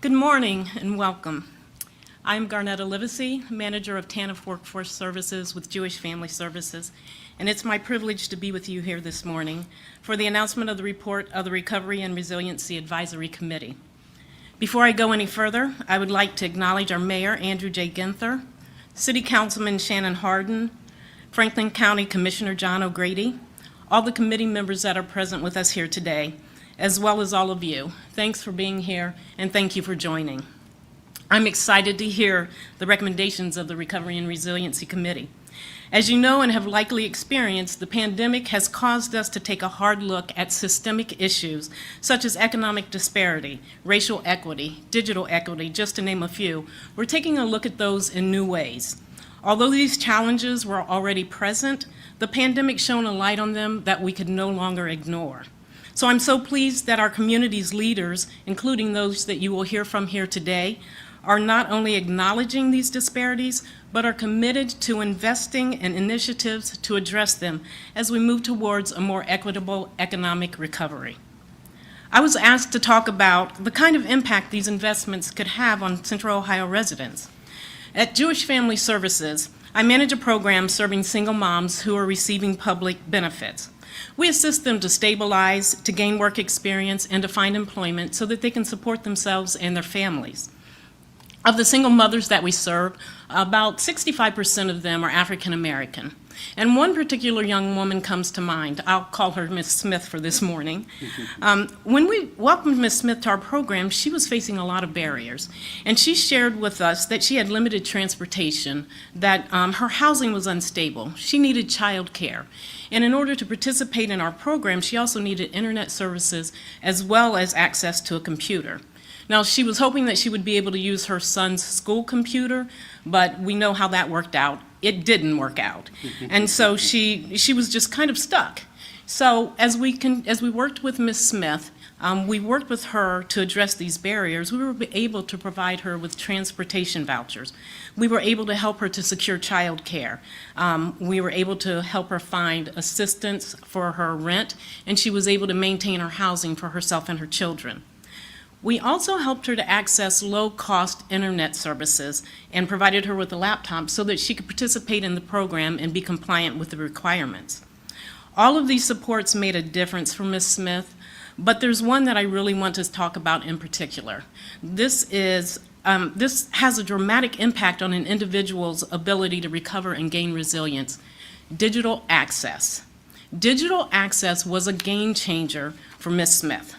Good morning and welcome. I'm Garnetta Livesey, Manager of TANF Workforce Services with Jewish Family Services, and it's my privilege to be with you here this morning for the announcement of the report of the Recovery and Resiliency Advisory Committee. Before I go any further, I would like to acknowledge our Mayor, Andrew J. Gether, City Councilman Shannon Hartman, Franklin County Commissioner John O'Grady, all the committee members that are present with us here today, as well as all of you. Thanks for being here, and thank you for joining. I'm excited to hear the recommendations of the Recovery and Resiliency Committee. As you know and have likely experienced, the pandemic has caused us to take a hard look at systemic issues such as economic disparity, racial equity, digital equity, just to name a few. We're taking a look at those in new ways. Although these challenges were already present, the pandemic shone a light on them that we could no longer ignore. So I'm so pleased that our community's leaders, including those that you will hear from here today, are not only acknowledging these disparities, but are committed to investing in initiatives to address them as we move towards a more equitable economic recovery. I was asked to talk about the kind of impact these investments could have on Central Ohio residents. At Jewish Family Services, I manage a program serving single moms who are receiving public benefits. We assist them to stabilize, to gain work experience, and to find employment so that they can support themselves and their families. Of the single mothers that we serve, about 65% of them are African American. And one particular young woman comes to mind. I'll call her Ms. Smith for this morning. When we welcomed Ms. Smith to our program, she was facing a lot of barriers. And she shared with us that she had limited transportation, that her housing was unstable. She needed child care. And in order to participate in our program, she also needed internet services as well as access to a computer. Now, she was hoping that she would be able to use her son's school computer, but we know how that worked out. It didn't work out. And so she was just kind of stuck. So as we worked with Ms. Smith, we worked with her to address these barriers. We were able to provide her with transportation vouchers. We were able to help her to secure child care. We were able to help her find assistance for her rent, and she was able to maintain her housing for herself and her children. We also helped her to access low-cost internet services and provided her with a laptop so that she could participate in the program and be compliant with the requirements. All of these supports made a difference for Ms. Smith, but there's one that I really want to talk about in particular. This has a dramatic impact on an individual's ability to recover and gain resilience: digital access. Digital access was a game changer for Ms. Smith.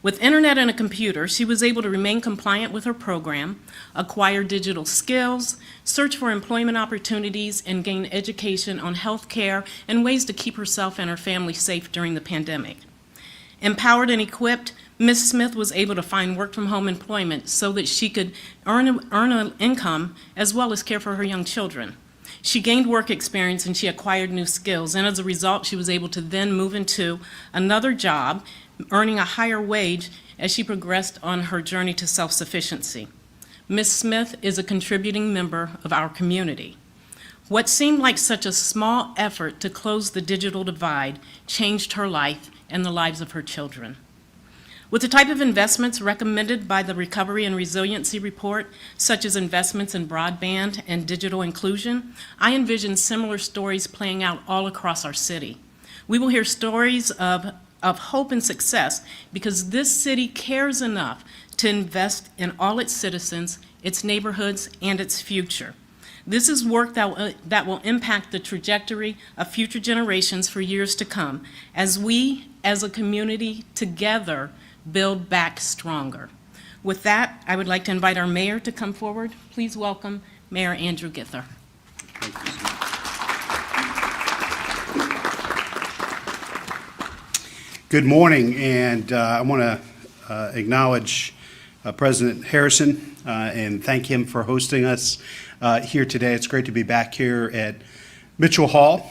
With internet and a computer, she was able to remain compliant with her program, acquire digital skills, search for employment opportunities, and gain education on health care and ways to keep herself and her family safe during the pandemic. Empowered and equipped, Ms. Smith was able to find work-from-home employment so that she could earn an income as well as care for her young children. She gained work experience and she acquired new skills, and as a result, she was able to then move into another job, earning a higher wage as she progressed on her journey to self-sufficiency. Ms. Smith is a contributing member of our community. What seemed like such a small effort to close the digital divide changed her life and the lives of her children. With the type of investments recommended by the Recovery and Resiliency Report, such as investments in broadband and digital inclusion, I envision similar stories playing out all across our city. We will hear stories of hope and success because this city cares enough to invest in all its citizens, its neighborhoods, and its future. This is work that will impact the trajectory of future generations for years to come as we, as a community, together build back stronger. With that, I would like to invite our mayor to come forward. Please welcome Mayor Andrew Gether. Good morning, and I want to acknowledge President Harrison and thank him for hosting us here today. It's great to be back here at Mitchell Hall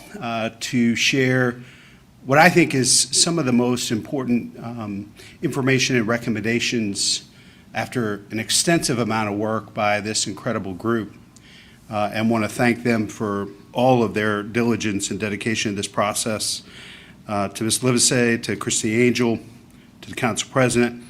to share what I think is some of the most important information and recommendations after an extensive amount of work by this incredible group, and want to thank them for all of their diligence and dedication in this process. To Ms. Livesey, to Christy Angel, to the Council President,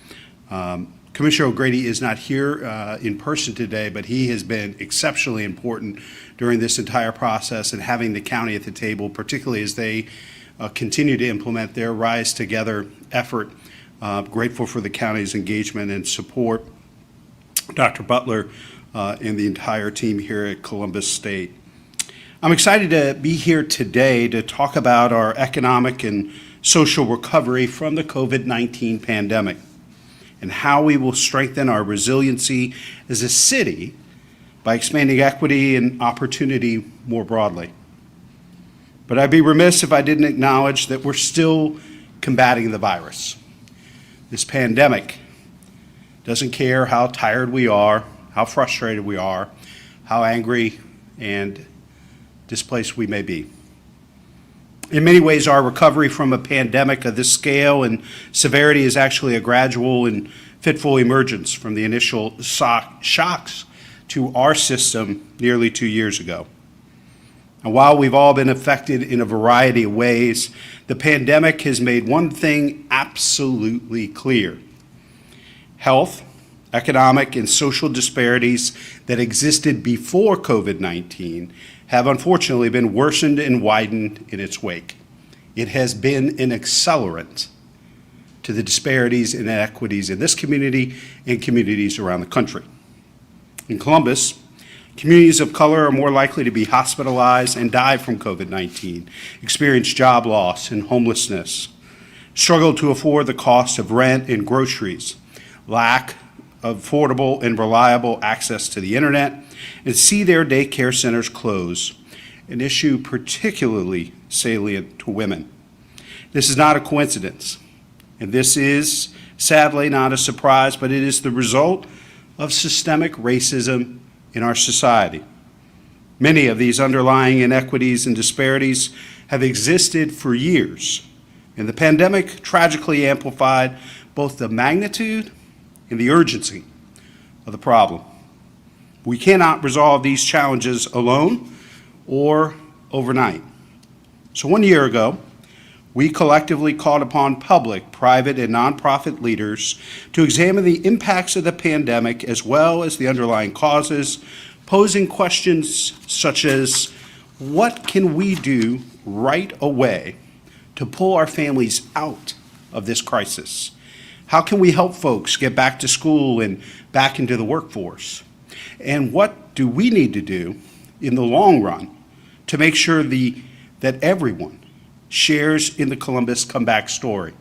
Commissioner O'Grady is not here in person today, but he has been exceptionally important during this entire process and having the county at the table, particularly as they continue to implement their Rise Together effort. Grateful for the county's engagement and support. Dr. Butler and the entire team here at Columbus State. I'm excited to be here today to talk about our economic and social recovery from the COVID-19 pandemic and how we will strengthen our resiliency as a city by expanding equity and opportunity more broadly. But I'd be remiss if I didn't acknowledge that we're still combating the virus. This pandemic doesn't care how tired we are, how frustrated we are, how angry and displaced we may be. In many ways, our recovery from a pandemic of this scale and severity is actually a gradual and fitful emergence from the initial shocks to our system nearly 2 years ago. And while we've all been affected in a variety of ways, the pandemic has made one thing absolutely clear. Health, economic, and social disparities that existed before COVID-19 have unfortunately been worsened and widened in its wake. It has been an accelerant to the disparities and inequities in this community and communities around the country. In Columbus, communities of color are more likely to be hospitalized and die from COVID-19, experience job loss and homelessness, struggle to afford the cost of rent and groceries, lack of affordable and reliable access to the internet, and see their daycare centers close, an issue particularly salient to women. This is not a coincidence, and this is sadly not a surprise, but it is the result of systemic racism in our society. Many of these underlying inequities and disparities have existed for years, and the pandemic tragically amplified both the magnitude and the urgency of the problem. We cannot resolve these challenges alone or overnight. So 1 year ago, we collectively called upon public, private, and nonprofit leaders to examine the impacts of the pandemic as well as the underlying causes, posing questions such as, what can we do right away to pull our families out of this crisis? How can we help folks get back to school and back into the workforce? And what do we need to do in the long run to make sure that everyone shares in the Columbus comeback story?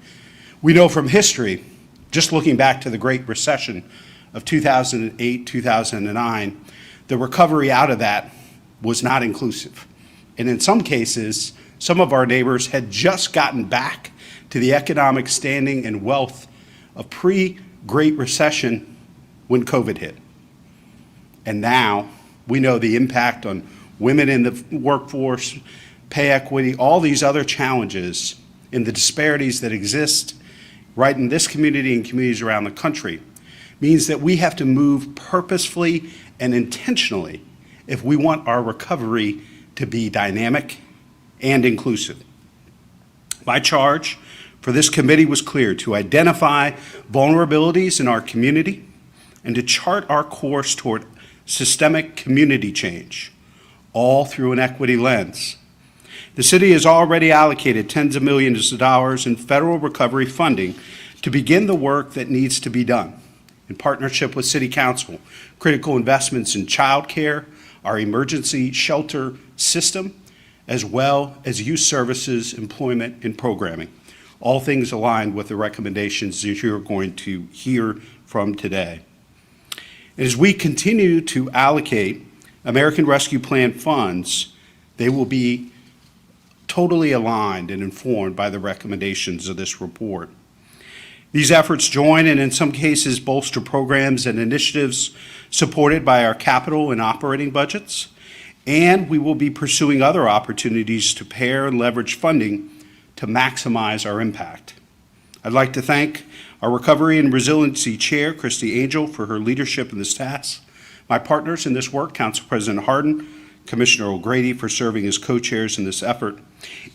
We know from history, just looking back to the Great Recession of 2008, 2009, the recovery out of that was not inclusive. And in some cases, some of our neighbors had just gotten back to the economic standing and wealth of pre-Great Recession when COVID hit. And now we know the impact on women in the workforce, pay equity, all these other challenges and the disparities that exist right in this community and communities around the country means that we have to move purposefully and intentionally if we want our recovery to be dynamic and inclusive. My charge for this committee was clear: to identify vulnerabilities in our community and to chart our course toward systemic community change, all through an equity lens. The city has already allocated tens of millions of dollars in federal recovery funding to begin the work that needs to be done. In partnership with City Council, critical investments in child care, our emergency shelter system, as well as youth services, employment, and programming. All things aligned with the recommendations that you're going to hear from today. As we continue to allocate American Rescue Plan funds, they will be totally aligned and informed by the recommendations of this report. These efforts join and in some cases bolster programs and initiatives supported by our capital and operating budgets, and we will be pursuing other opportunities to pair and leverage funding to maximize our impact. I'd like to thank our Recovery and Resiliency Chair, Christy Angel, for her leadership in this task, my partners in this work, Council President Hartman, Commissioner O'Grady for serving as co-chairs in this effort,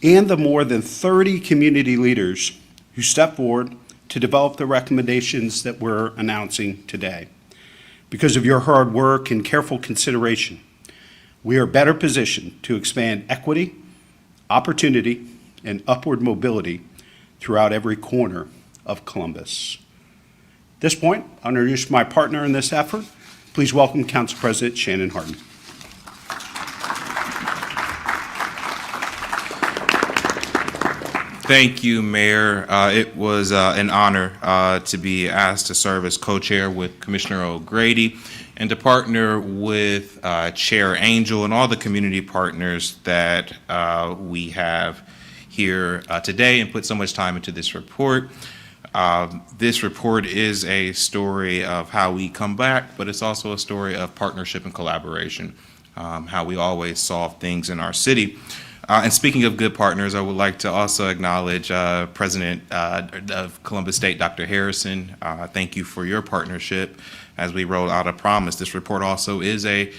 and the more than 30 community leaders who stepped forward to develop the recommendations that we're announcing today. Because of your hard work and careful consideration, we are better positioned to expand equity, opportunity, and upward mobility throughout every corner of Columbus. At this point, I'll introduce my partner in this effort. Please welcome Council President Shannon Hartman. Thank you, Mayor. It was an honor to be asked to serve as co-chair with Commissioner O'Grady and to partner with Chair Angel and all the community partners that we have here today and put so much time into this report. This report is a story of how we come back, but it's also a story of partnership and collaboration, how we always solve things in our city. And speaking of good partners, I would like to also acknowledge President of Columbus State, Dr. Harrison. Thank you for your partnership as we roll out a promise. This report also is a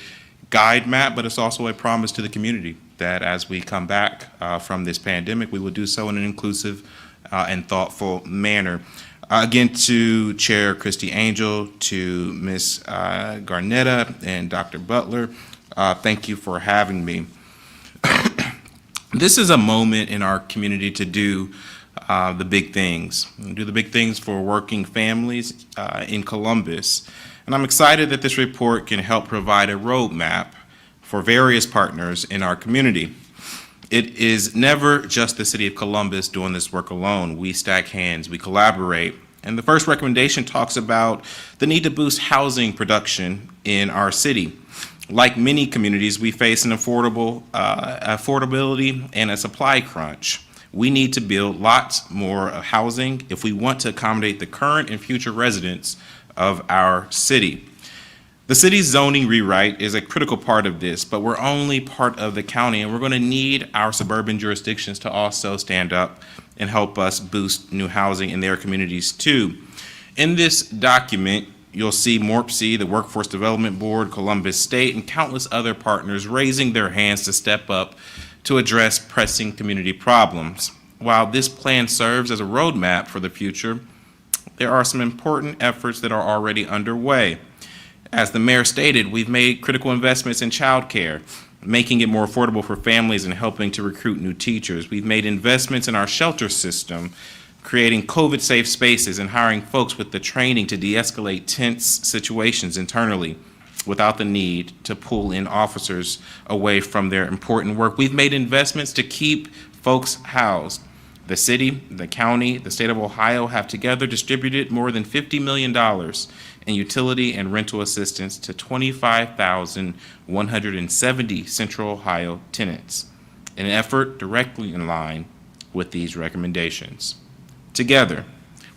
guide map, but it's also a promise to the community that as we come back from this pandemic, we will do so in an inclusive and thoughtful manner. Again, to Chair Christy Angel, to Ms. Garnetta and Dr. Butler, thank you for having me. This is a moment in our community to do the big things, do the big things for working families in Columbus. And I'm excited that this report can help provide a roadmap for various partners in our community. It is never just the city of Columbus doing this work alone. We stack hands, we collaborate. And the first recommendation talks about the need to boost housing production in our city. Like many communities, we face an affordability and a supply crunch. We need to build lots more housing if we want to accommodate the current and future residents of our city. The city's zoning rewrite is a critical part of this, but we're only part of the county, and we're going to need our suburban jurisdictions to also stand up and help us boost new housing in their communities too. In this document, you'll see MORPC, the Workforce Development Board, Columbus State, and countless other partners raising their hands to step up to address pressing community problems. While this plan serves as a roadmap for the future, there are some important efforts that are already underway. As the mayor stated, we've made critical investments in childcare, making it more affordable for families and helping to recruit new teachers. We've made investments in our shelter system, creating COVID-safe spaces and hiring folks with the training to de-escalate tense situations internally without the need to pull in officers away from their important work. We've made investments to keep folks housed. The city, the county, the state of Ohio have together distributed more than $50 million in utility and rental assistance to 25,170 Central Ohio tenants, in an effort directly in line with these recommendations. Together,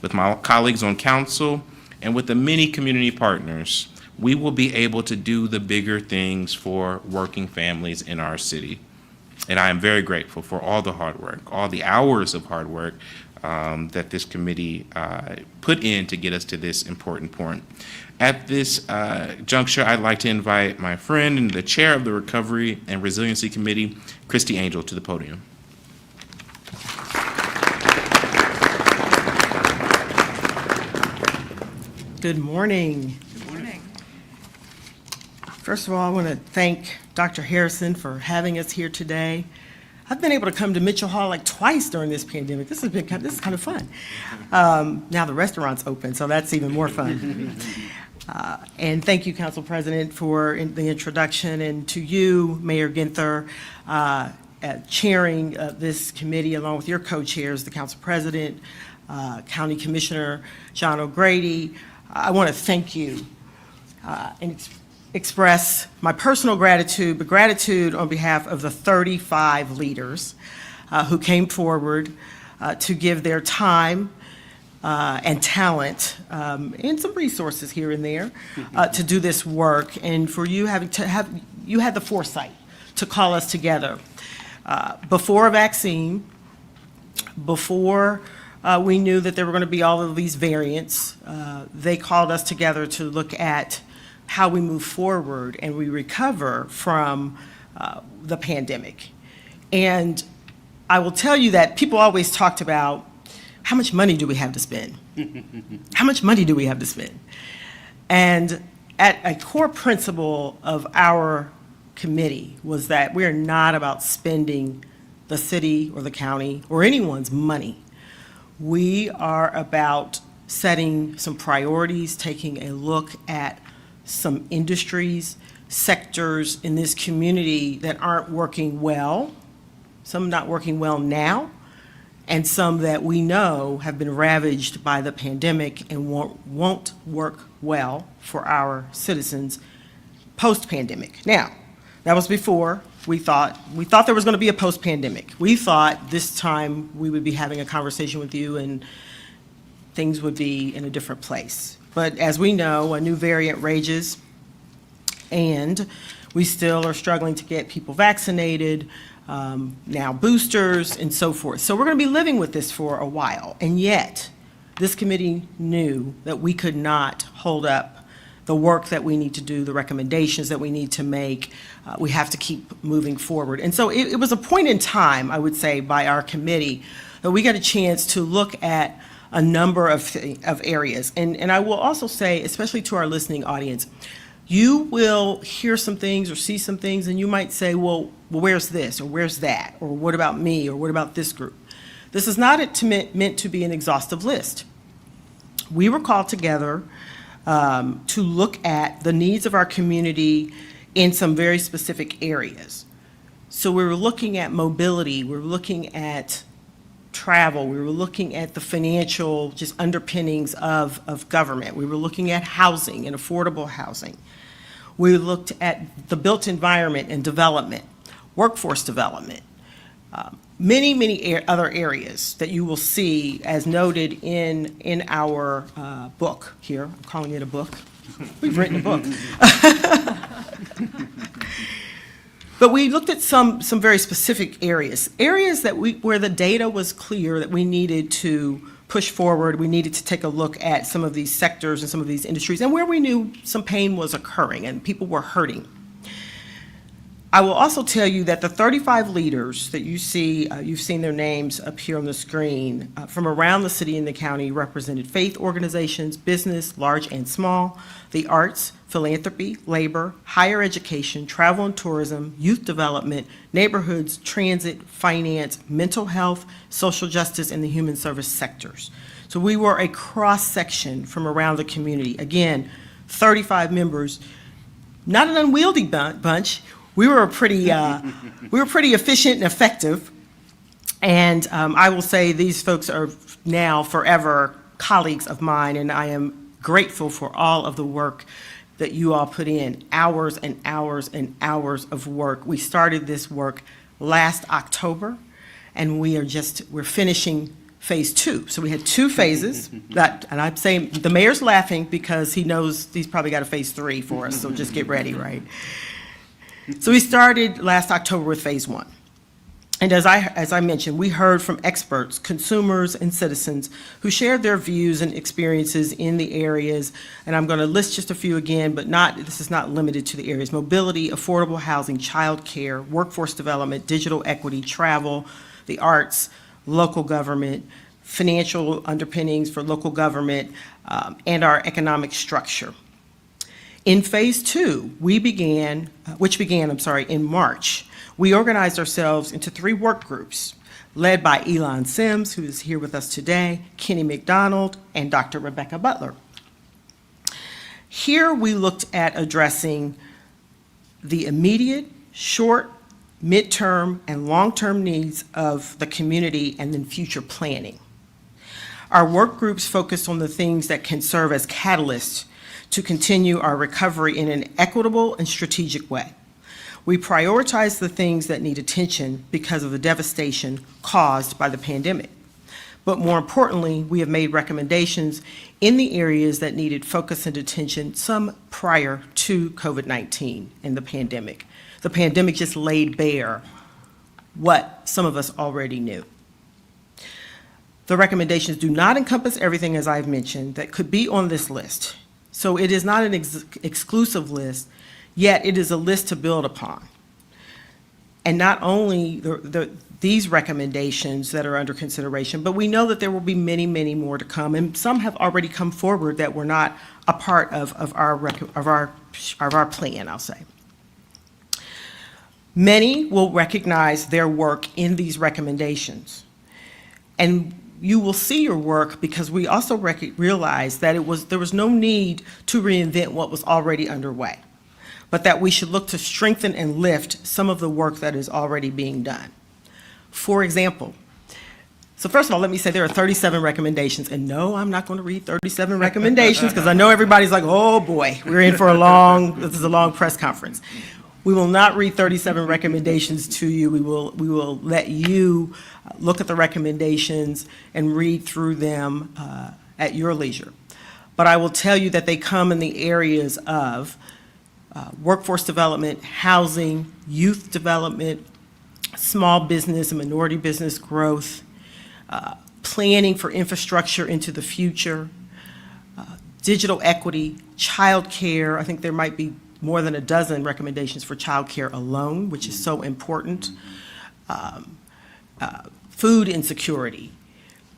with my colleagues on council and with the many community partners, we will be able to do the bigger things for working families in our city. And I am very grateful for all the hard work, all the hours of hard work that this committee put in to get us to this important point. At this juncture, I'd like to invite my friend and the chair of the Recovery and Resiliency Committee, Christy Angel, to the podium. Good morning. Good morning. First of all, I want to thank Dr. Harrison for having us here today. I've been able to come to Mitchell Hall like twice during this pandemic. This is kind of fun. Now the restaurant's open, so that's even more fun. And thank you, Council President, for the introduction, and to you, Mayor Gether, chairing this committee along with your co-chairs, the Council President, County Commissioner John O'Grady. I want to thank you and express my personal gratitude, but gratitude on behalf of the 35 leaders who came forward to give their time and talent and some resources here and there to do this work, and for you you had the foresight to call us together before a vaccine, before we knew that there were going to be all of these variants. They called us together to look at how we move forward and we recover from the pandemic. And I will tell you that people always talked about how much money do we have to spend? How much money do we have to spend? And at a core principle of our committee was that we are not about spending the city or the county or anyone's money. We are about setting some priorities, taking a look at some industries, sectors in this community that aren't working well, some not working well now, and some that we know have been ravaged by the pandemic and won't work well for our citizens post-pandemic. Now, that was before we thought there was going to be a post-pandemic. We thought this time we would be having a conversation with you and things would be in a different place. But as we know, a new variant rages, and we still are struggling to get people vaccinated, now boosters and so forth. So we're going to be living with this for a while. And yet, this committee knew that we could not hold up the work that we need to do, the recommendations that we need to make. We have to keep moving forward. And so it was a point in time, I would say, by our committee that we got a chance to look at a number of areas. And I will also say, especially to our listening audience, you will hear some things or see some things and you might say, well, where's this or where's that? Or what about me? Or what about this group? This is not meant to be an exhaustive list. We were called together to look at the needs of our community in some very specific areas. So we were looking at mobility, we were looking at travel, we were looking at the financial just underpinnings of government, we were looking at housing and affordable housing. We looked at the built environment and development, workforce development, many other areas that you will see as noted in our book here. I'm calling it a book. We've written a book. But we looked at some very specific areas that where the data was clear that we needed to push forward. We needed to take a look at some of these sectors and some of these industries and where we knew some pain was occurring and people were hurting. I will also tell you that the 35 leaders that you see, you've seen their names up here on the screen, from around the city and the county represented faith organizations, business, large and small, the arts, philanthropy, labor, higher education, travel and tourism, youth development, neighborhoods, transit, finance, mental health, social justice, and the human service sectors. So we were a cross-section from around the community. Again, 35 members, not an unwieldy bunch. We were pretty efficient and effective, and I will say these folks are now forever colleagues of mine, and I am grateful for all of the work that you all put in, hours and hours and hours of work. We started this work last October, and we're finishing phase 2. So we had 2 phases, and I'm saying, the mayor's laughing because he knows he's probably got a phase 3 for us, so just get ready, right? So we started last October with phase 1. And as I mentioned, we heard from experts, consumers, and citizens who shared their views and experiences in the areas, and I'm going to list just a few again, but this is not limited to the areas: mobility, affordable housing, child care, workforce development, digital equity, travel, the arts, local government, financial underpinnings for local government, and our economic structure. In phase 2, which began in March, we organized ourselves into 3 work groups, led by Elon Sims, who is here with us today, Kenny McDonald, and Dr. Rebecca Butler. Here we looked at addressing the immediate, short, midterm, and long-term needs of the community and then future planning. Our work groups focused on the things that can serve as catalysts to continue our recovery in an equitable and strategic way. We prioritize the things that need attention because of the devastation caused by the pandemic. But more importantly, we have made recommendations in the areas that needed focus and attention, some prior to COVID-19 and the pandemic. The pandemic just laid bare what some of us already knew. The recommendations do not encompass everything, as I've mentioned, that could be on this list. So it is not an exclusive list, yet it is a list to build upon. And not only these recommendations that are under consideration, but we know that there will be many, many more to come, and some have already come forward that were not a part of our plan, I'll say. Many will recognize their work in these recommendations. And you will see your work because we also realize that there was no need to reinvent what was already underway, but that we should look to strengthen and lift some of the work that is already being done. For example, so first of all, let me say there are 37 recommendations, and no, I'm not going to read 37 recommendations because I know everybody's like, oh boy, we're in for this is a long press conference. We will not read 37 recommendations to you. We will let you look at the recommendations and read through them at your leisure. But I will tell you that they come in the areas of workforce development, housing, youth development, small business and minority business growth, planning for infrastructure into the future, digital equity, childcare. I think there might be more than a dozen recommendations for childcare alone, which is so important. Food insecurity.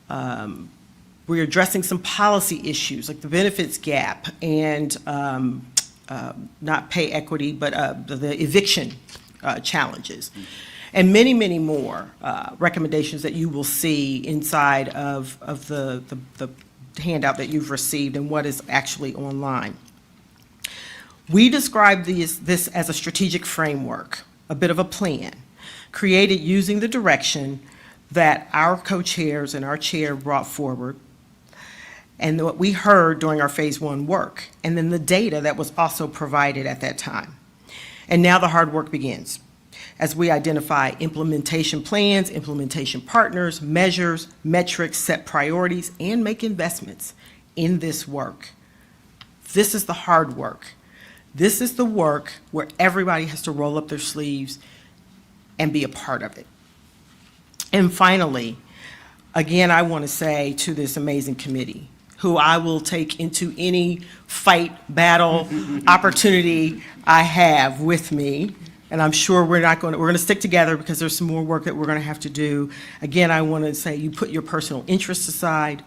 We're addressing some policy issues like the benefits gap and not pay equity, but the eviction challenges. And many, many more recommendations that you will see inside of the handout that you've received and what is actually online. We describe this as a strategic framework, a bit of a plan, created using the direction that our co-chairs and our chair brought forward, and what we heard during our phase 1 work, and then the data that was also provided at that time. And now the hard work begins as we identify implementation plans, implementation partners, measures, metrics, set priorities, and make investments in this work. This is the hard work. This is the work where everybody has to roll up their sleeves and be a part of it. And finally, again, I want to say to this amazing committee, who I will take into any fight, battle, opportunity I have with me, and I'm sure we're going to stick together because there's some more work that we're going to have to do. Again, I want to say you put your personal interests aside,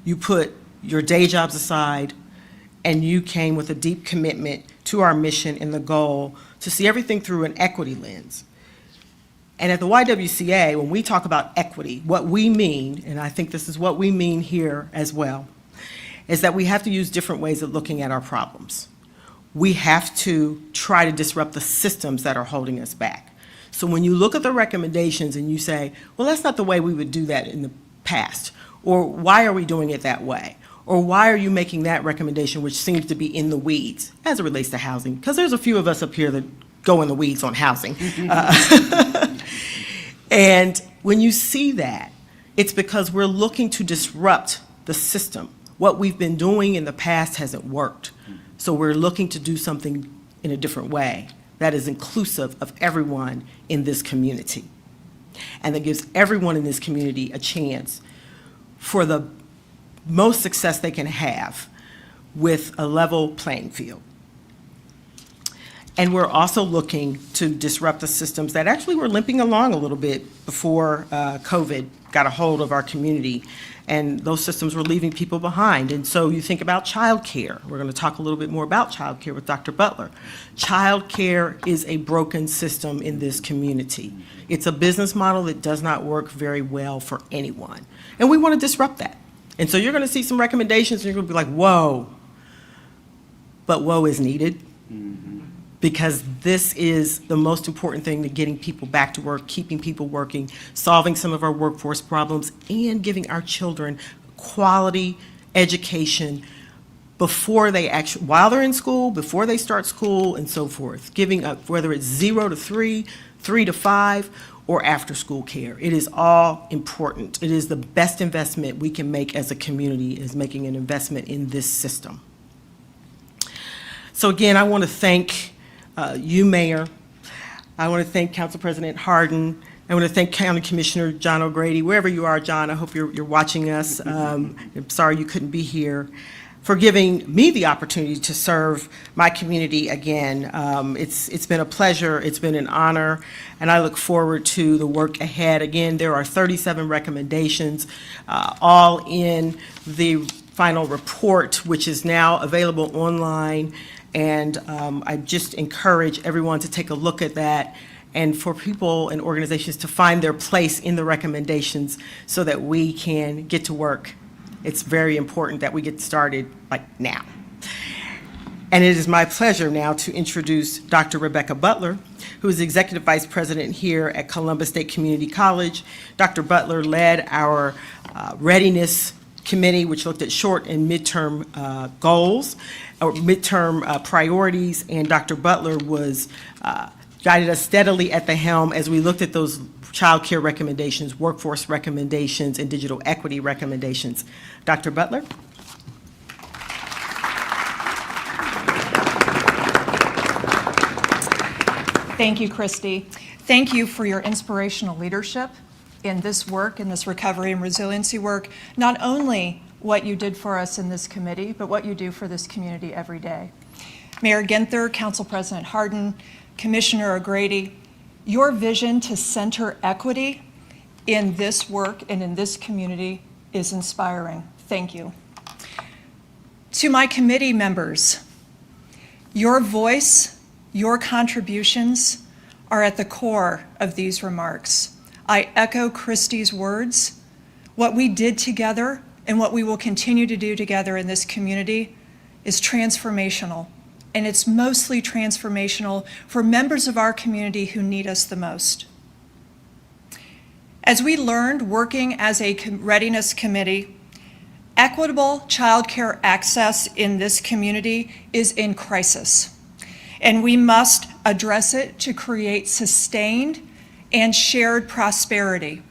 you put your day jobs aside, and you came with a deep commitment to our mission and the goal to see everything through an equity lens. And at the YWCA, when we talk about equity, what we mean, and I think this is what we mean here as well, is that we have to use different ways of looking at our problems. We have to try to disrupt the systems that are holding us back. So when you look at the recommendations and you say, well, that's not the way we would do that in the past, or why are we doing it that way? Or why are you making that recommendation, which seems to be in the weeds as it relates to housing? Because there's a few of us up here that go in the weeds on housing. And when you see that, it's because we're looking to disrupt the system. What we've been doing in the past hasn't worked. So we're looking to do something in a different way that is inclusive of everyone in this community, and that gives everyone in this community a chance for the most success they can have with a level playing field. And we're also looking to disrupt the systems that actually were limping along a little bit before COVID got a hold of our community, and those systems were leaving people behind. And so you think about childcare. We're going to talk a little bit more about childcare with Dr. Butler. Childcare is a broken system in this community. It's a business model that does not work very well for anyone, and we want to disrupt that. And so you're going to see some recommendations, and you're going to be like, whoa, but whoa is needed. Because this is the most important thing to getting people back to work, keeping people working, solving some of our workforce problems, and giving our children quality education before they actually, while they're in school, before they start school, and so forth. Giving up, whether it's 0 to 3, 3 to 5, or after-school care. It is all important. It is the best investment we can make as a community, is making an investment in this system. So again, I want to thank you, Mayor. I want to thank Council President Hartman. I want to thank County Commissioner John O'Grady, wherever you are, John. I hope you're watching us. I'm sorry you couldn't be here. for giving me the opportunity to serve my community again. It's been a pleasure, it's been an honor, and I look forward to the work ahead. Again, there are 37 recommendations, all in the final report, which is now available online, and I just encourage everyone to take a look at that, and for people and organizations to find their place in the recommendations so that we can get to work. It's very important that we get started like now. And it is my pleasure now to introduce Dr. Rebecca Butler, who is Executive Vice President here at Columbus State Community College. Dr. Butler led our readiness committee, which looked at short and midterm goals, or midterm priorities, and Dr. Butler was guided us steadily at the helm as we looked at those child care recommendations, workforce recommendations, and digital equity recommendations. Dr. Butler? Thank you, Christy. Thank you for your inspirational leadership in this work, in this recovery and resiliency work, not only what you did for us in this committee, but what you do for this community every day. Mayor Gether, Council President Hartman, Commissioner O'Grady, your vision to center equity in this work and in this community is inspiring. Thank you. To my committee members, your voice, your contributions are at the core of these remarks. I echo Christy's words. What we did together and what we will continue to do together in this community is transformational. And it's mostly transformational for members of our community who need us the most. As we learned working as a readiness committee, equitable childcare access in this community is in crisis. And we must address it to create sustained and shared prosperity,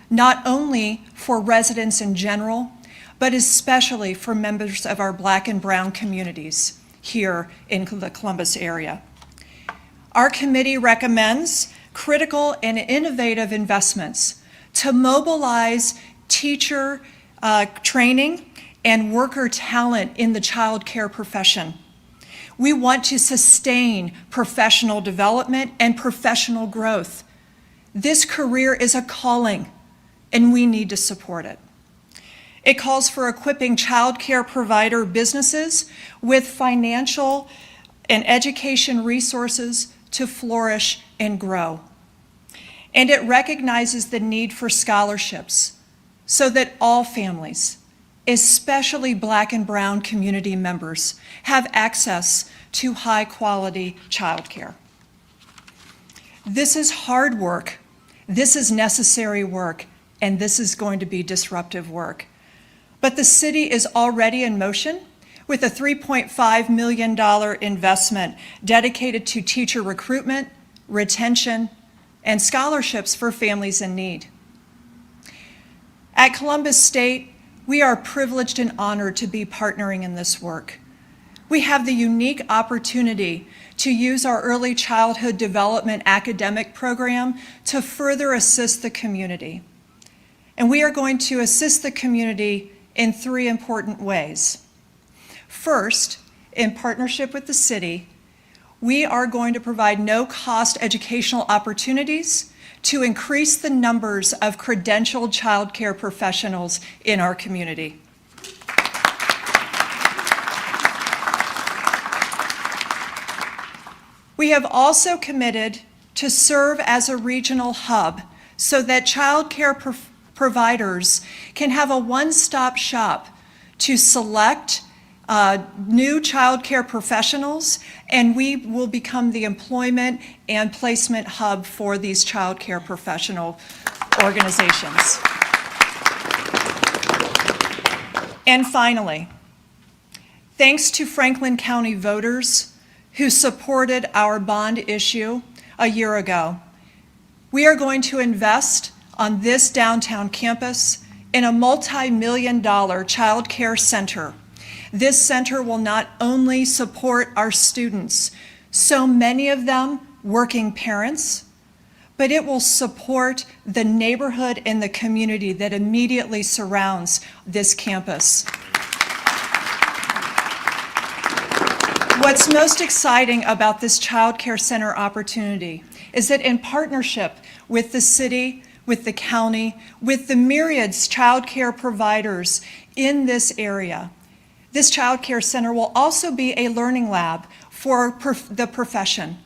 not only for residents in general, but especially for members of our Black and Brown communities here in the Columbus area. Our committee recommends critical and innovative investments to mobilize teacher training and worker talent in the child care profession. We want to sustain professional development and professional growth. This career is a calling, and we need to support it. It calls for equipping child care provider businesses with financial and education resources to flourish and grow. And it recognizes the need for scholarships so that all families, especially Black and Brown community members, have access to high-quality child care. This is hard work, this is necessary work, and this is going to be disruptive work. But the city is already in motion with a $3.5 million investment dedicated to teacher recruitment, retention, and scholarships for families in need. At Columbus State, we are privileged and honored to be partnering in this work. We have the unique opportunity to use our early childhood development academic program to further assist the community. And we are going to assist the community in three important ways. First, in partnership with the city, we are going to provide no-cost educational opportunities to increase the numbers of credentialed child care professionals in our community. We have also committed to serve as a regional hub so that child care providers can have a one-stop shop to select new child care professionals, and we will become the employment and placement hub for these child care professional organizations. And finally, thanks to Franklin County voters who supported our bond issue a year ago, we are going to invest on this downtown campus in a multi-million-dollar child care center. This center will not only support our students, so many of them working parents, but it will support the neighborhood and the community that immediately surrounds this campus. What's most exciting about this child care center opportunity is that in partnership with the city, with the county, with the myriads child care providers in this area, this child care center will also be a learning lab for the profession.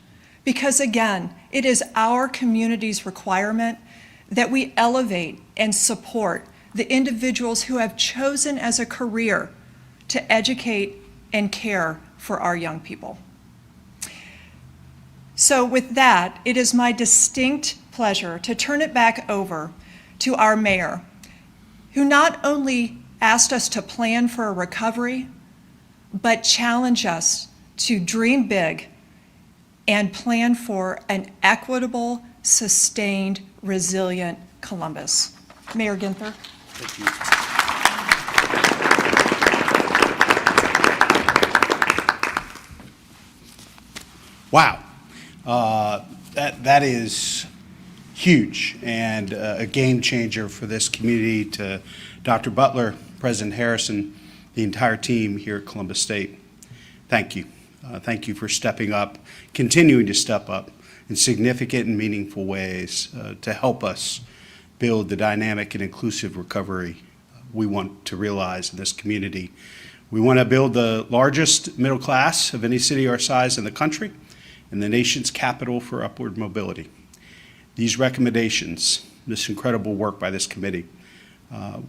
Because again, it is our community's requirement that we elevate and support the individuals who have chosen as a career to educate and care for our young people. So with that, it is my distinct pleasure to turn it back over to our mayor, who not only asked us to plan for a recovery, but challenged us to dream big and plan for an equitable, sustained, resilient Columbus. Mayor Gether. Thank you. Wow. That is huge and a game changer for this community. To Dr. Butler, President Harrison, the entire team here at Columbus State, thank you. Thank you for stepping up, continuing to step up in significant and meaningful ways to help us build the dynamic and inclusive recovery we want to realize in this community. We want to build the largest middle class of any city our size in the country and the nation's capital for upward mobility. These recommendations, this incredible work by this committee,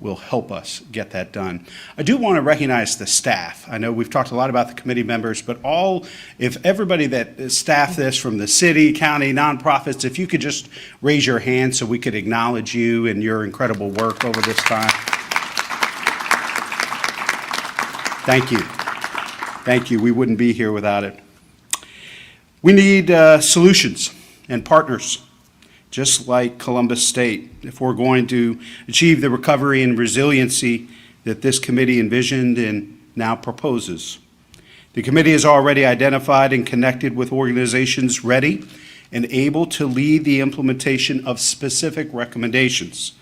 will help us get that done. I do want to recognize the staff. I know we've talked a lot about the committee members, but if everybody that staff this from the city, county, nonprofits, if you could just raise your hand so we could acknowledge you and your incredible work over this time. Thank you. Thank you. We wouldn't be here without it. We need solutions and partners, just like Columbus State, if we're going to achieve the recovery and resiliency that this committee envisioned and now proposes. The committee has already identified and connected with organizations ready and able to lead the implementation of specific recommendations.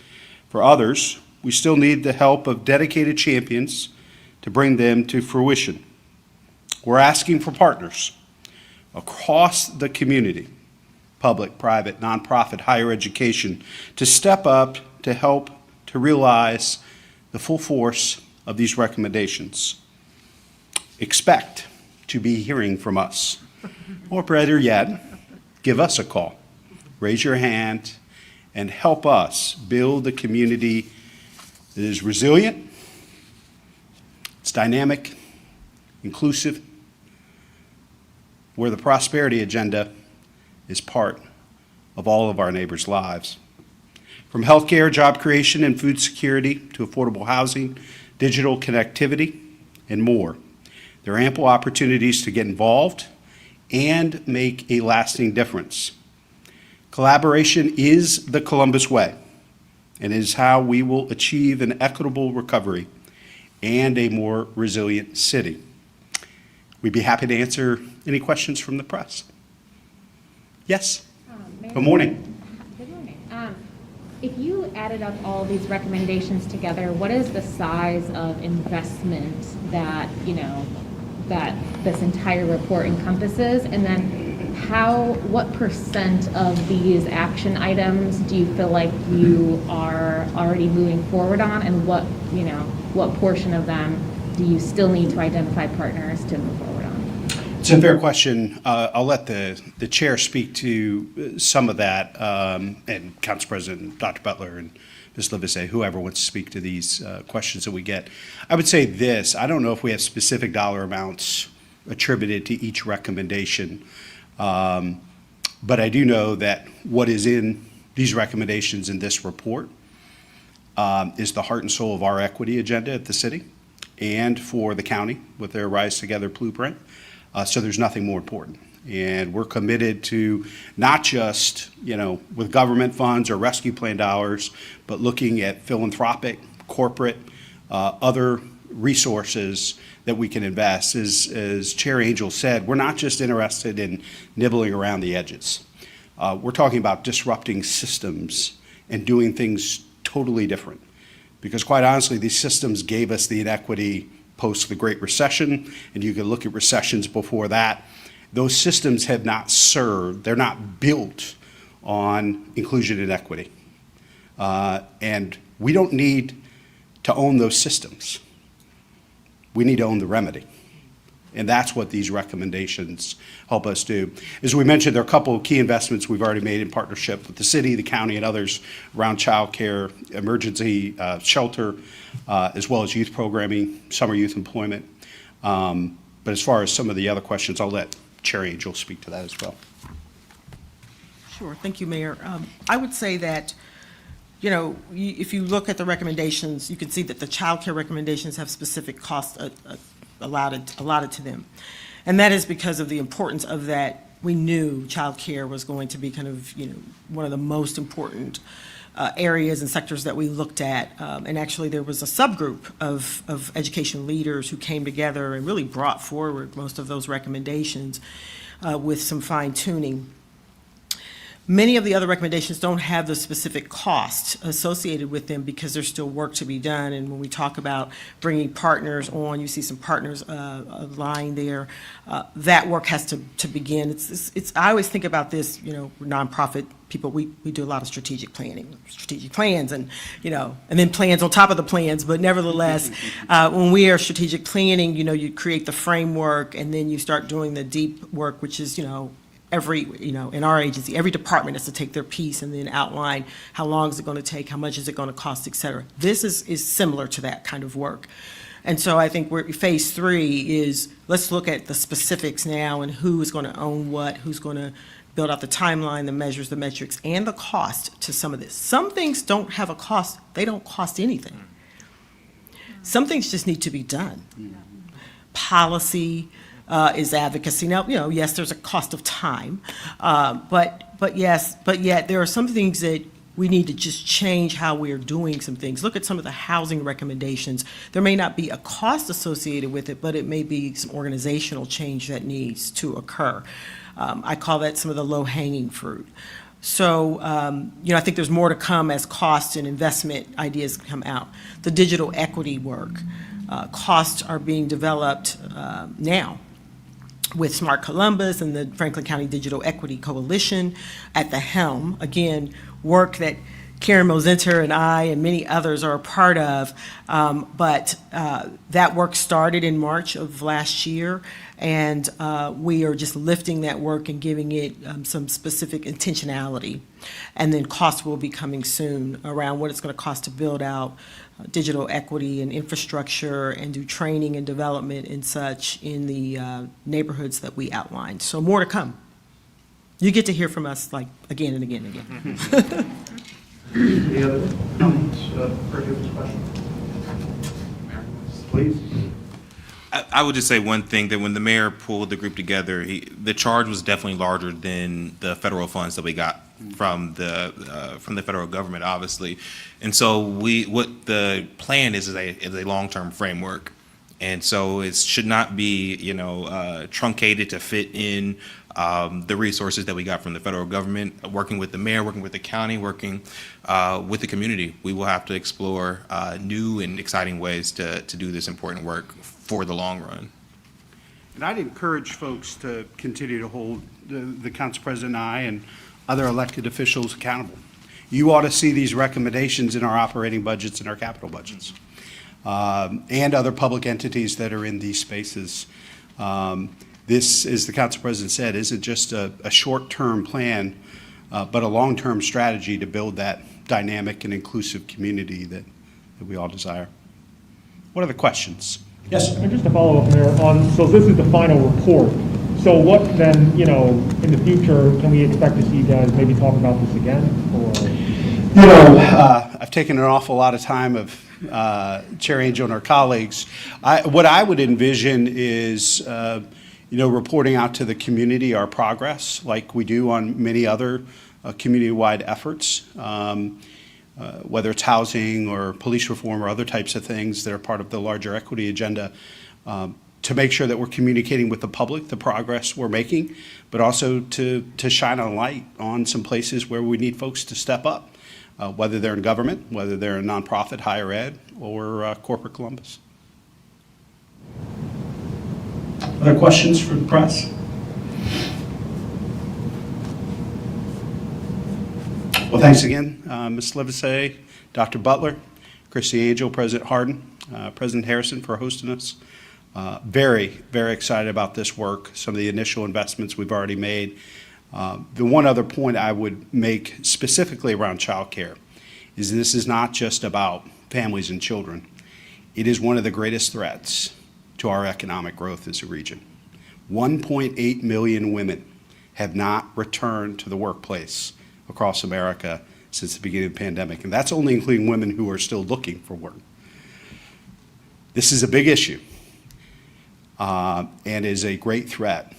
For others, we still need the help of dedicated champions to bring them to fruition. We're asking for partners across the community, public, private, nonprofit, higher education, to step up to help to realize the full force of these recommendations. Expect to be hearing from us, or better yet, give us a call. Raise your hand and help us build a community that is resilient, it's dynamic, inclusive, where the prosperity agenda is part of all of our neighbors' lives. From healthcare, job creation, and food security to affordable housing, digital connectivity, and more. There are ample opportunities to get involved and make a lasting difference. Collaboration is the Columbus way and is how we will achieve an equitable recovery and a more resilient city. We'd be happy to answer any questions from the press. Yes? Good morning. Good morning. If you added up all these recommendations together, what is the size of investment that, that this entire report encompasses? And then what percent of these action items do you feel like you are already moving forward on? And what portion of them do you still need to identify partners to move forward on? It's a fair question. I'll let the chair speak to some of that, and Council President Dr. Butler and Ms. Livesey, whoever wants to speak to these questions that we get. I would say this: I don't know if we have specific dollar amounts attributed to each recommendation, but I do know that what is in these recommendations in this report is the heart and soul of our equity agenda at the city and for the county with their Rise Together blueprint. So there's nothing more important. And we're committed to not just, with government funds or rescue plan dollars, but looking at philanthropic, corporate, other resources that we can invest. As Chair Angel said, we're not just interested in nibbling around the edges. We're talking about disrupting systems and doing things totally different. Because quite honestly, these systems gave us the inequity post the Great Recession, and you can look at recessions before that. Those systems have not served, they're not built on inclusion and equity. And we don't need to own those systems. We need to own the remedy. And that's what these recommendations help us do. As we mentioned, there are a couple of key investments we've already made in partnership with the city, the county, and others around childcare, emergency shelter, as well as youth programming, summer youth employment. But as far as some of the other questions, I'll let Chair Angel speak to that as well. Sure, thank you, Mayor. I would say that, you know, if you look at the recommendations, you can see that the child care recommendations have specific costs allotted to them. And that is because of the importance of that. We knew child care was going to be kind of, you know, one of the most important areas and sectors that we looked at. And actually, there was a subgroup of education leaders who came together and really brought forward most of those recommendations with some fine tuning. Many of the other recommendations don't have the specific costs associated with them because there's still work to be done. And when we talk about bringing partners on, you see some partners lying there. That work has to begin. I always think about this, you know, nonprofit people, we do a lot of strategic plans, and, you know, and then plans on top of the plans. But nevertheless, when we are strategic planning, you know, you create the framework and then you start doing the deep work, which is, you know, in our agency, every department has to take their piece and then outline how long is it going to take, how much is it going to cost, et cetera. This is similar to that kind of work. And so I think phase 3 is, let's look at the specifics now and who is going to own what, who's going to build out the timeline, the measures, the metrics, and the cost to some of this. Some things don't have a cost. They don't cost anything. Some things just need to be done. Policy is advocacy. Now, you know, yes, there's a cost of time, but yet there are some things that we need to just change how we are doing some things. Look at some of the housing recommendations. There may not be a cost associated with it, but it may be some organizational change that needs to occur. I call that some of the low-hanging fruit. So, you know, I think there's more to come as cost and investment ideas come out. The digital equity work, costs are being developed now with Smart Columbus and the Franklin County Digital Equity Coalition at the helm. Again, work that Karen Mosenter and I and many others are a part of, but that work started in March of last year, and we are just lifting that work and giving it some specific intentionality. And then costs will be coming soon around what it's going to cost to build out digital equity and infrastructure and do training and development and such in the neighborhoods that we outlined. So more to come. You get to hear from us like again and again and again. Any other comments for this question? Please. I would just say one thing, that when the mayor pulled the group together, the charge was definitely larger than the federal funds that we got from the federal government, obviously. And so what the plan is a long-term framework. And so it should not be, you know, truncated to fit in the resources that we got from the federal government, working with the mayor, working with the county, working with the community. We will have to explore new and exciting ways to do this important work for the long run. And I'd encourage folks to continue to hold the council president and I and other elected officials accountable. You ought to see these recommendations in our operating budgets and our capital budgets, and other public entities that are in these spaces. This, as the council president said, isn't just a short-term plan, but a long-term strategy to build that dynamic and inclusive community that we all desire. What are the questions? Yes, sir. And just to follow up, Mayor, so this is the final report. So what then, you know, in the future, can we expect to see you guys maybe talk about this again, or? You know, I've taken an awful lot of time of Chair Angel and our colleagues. What I would envision is, you know, reporting out to the community our progress, like we do on many other community-wide efforts, whether it's housing or police reform or other types of things that are part of the larger equity agenda, to make sure that we're communicating with the public the progress we're making, but also to shine a light on some places where we need folks to step up, whether they're in government, whether they're in nonprofit, higher ed, or corporate Columbus. Other questions for the press? Well, thanks again, Ms. Livesey, Dr. Butler, Christy Angel, President Harden, President Harrison for hosting us. Very, very excited about this work, some of the initial investments we've already made. The one other point I would make specifically around childcare is this is not just about families and children. It is one of the greatest threats to our economic growth as a region. 1.8 million women have not returned to the workplace across America since the beginning of the pandemic, and that's only including women who are still looking for work. This is a big issue and is a great threat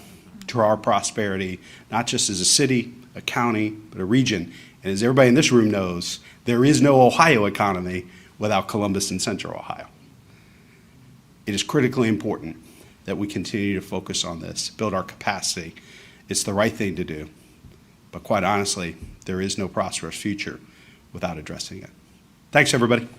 to our prosperity, not just as a city, a county, but a region. And as everybody in this room knows, there is no Ohio economy without Columbus and Central Ohio. It is critically important that we continue to focus on this, build our capacity. It's the right thing to do. But quite honestly, there is no prosperous future without addressing it. Thanks, everybody.